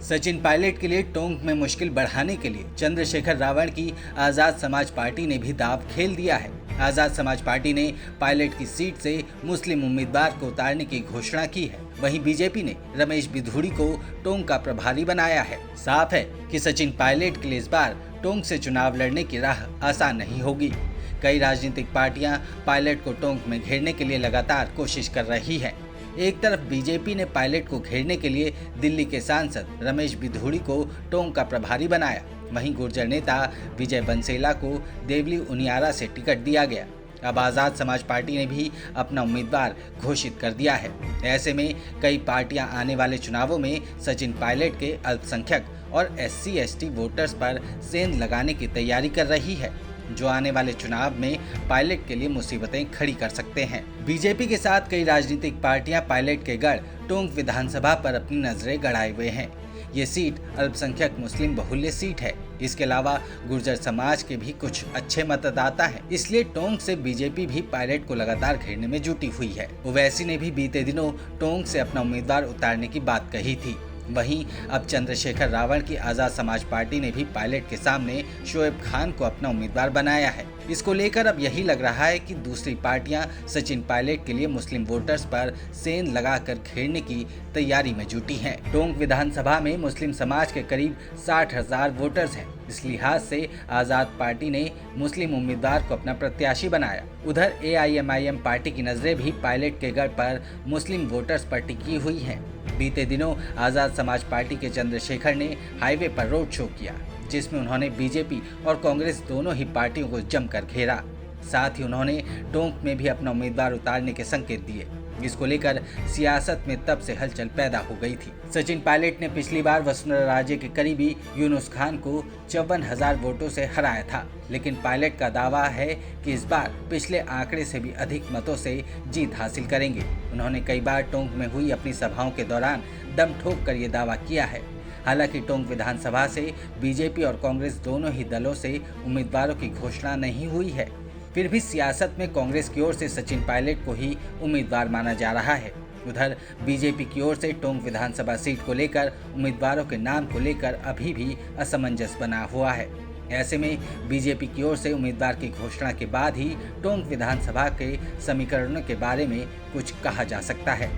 सचिन पायलट के लिए टोंक में मुश्किल बढ़ाने के लिए चंद्रशेखर रावण की आजाद समाज पार्टी ने भी दांव खेल दिया है। आजाद समाज पार्टी ने पायलट की सीट से मुस्लिम उम्मीदवार को उतारने की घोषणा की है। वहीं बीजेपी ने रमेश बिधूड़ी को टोंक का प्रभारी बनाया है। साफ है कि सचिन पायलट के लिए इस बार टोंक से चुनाव लड़ने की राह आसान नहीं होगी। कई राजनीतिक पार्टियां पायलट को टोंक में घेरने के लिए लगातार कोशिश कर रही है। एक तरफ बीजेपी ने पायलट को घेरने के लिए दिल्ली के सांसद रमेश बिधूड़ी को टोंक का प्रभारी बनाया, वहीं गुर्जर नेता विजय बंसेला को देवली उनियारा से टिकट दिया गया। अब आजाद समाज पार्टी ने भी अपना उम्मीदवार घोषित कर दिया है। ऐसे में कई पार्टियां आने वाले चुनावों में सचिन पायलट के अल्पसंख्यक और SC/ST वोटर्स पर सेंध लगाने की तैयारी कर रही है, जो आने वाले चुनाव में पायलट के लिए मुसीबतें खड़ी कर सकते हैं। बीजेपी के साथ कई राजनीतिक पार्टियां पायलट के गढ़ टोंक विधानसभा पर अपनी नजरें गड़ाए हुए हैं। ये सीट अल्पसंख्यक मुस्लिम बहुल्य सीट है। इसके अलावा गुर्जर समाज के भी कुछ अच्छे मतदाता हैं, इसलिए टोंक से बीजेपी भी पायलट को लगातार घेरने में जुटी हुई है। ओवैसी ने भी बीते दिनों टोंक से अपना उम्मीदवार उतारने की बात कही थी। वहीं अब चंद्रशेखर रावण की आजाद समाज पार्टी ने भी पायलट के सामने शोएब खान को अपना उम्मीदवार बनाया है। इसको लेकर अब यही लग रहा है कि दूसरी पार्टियां सचिन पायलट के लिए मुस्लिम वोटर्स पर सेंध लगाकर घेरने की तैयारी में जुटी हैं। टोंक विधानसभा में मुस्लिम समाज के करीब 60,000 वोटर्स हैं। इस लिहाज से आजाद पार्टी ने मुस्लिम उम्मीदवार को अपना प्रत्याशी बनाया। उधर AIMIM पार्टी की नजरें भी पायलट के गढ़ पर मुस्लिम वोटर्स पर टिकी हुई हैं। बीते दिनों आजाद समाज पार्टी के चंद्रशेखर ने हाईवे पर रोड शो किया, जिसमें उन्होंने बीजेपी और कांग्रेस दोनों ही पार्टियों को जमकर घेरा। साथ ही उन्होंने टोंक में भी अपना उम्मीदवार उतारने के संकेत दिए। इसको लेकर सियासत में तब से हलचल पैदा हो गई थी। सचिन पायलट ने पिछली बार वसुंधरा राजे के करीबी यूनुस खान को 54,000 वोटों से हराया था, लेकिन पायलट का दावा है कि इस बार पिछले आंकड़े से भी अधिक मतों से जीत हासिल करेंगे। उन्होंने कई बार टोंक में हुई अपनी सभाओं के दौरान दम ठोक कर ये दावा किया है। हालांकि टोंक विधानसभा से बीजेपी और कांग्रेस दोनों ही दलों से उम्मीदवारों की घोषणा नहीं हुई है। फिर भी सियासत में कांग्रेस की ओर से सचिन पायलट को ही उम्मीदवार माना जा रहा है। उधर बीजेपी की ओर से टोंक विधानसभा सीट को लेकर उम्मीदवारों के नाम को लेकर अभी भी असमंजस बना हुआ है। ऐसे में बीजेपी की ओर से उम्मीदवार की घोषणा के बाद ही टोंक विधानसभा के समीकरणों के बारे में कुछ कहा जा सकता है।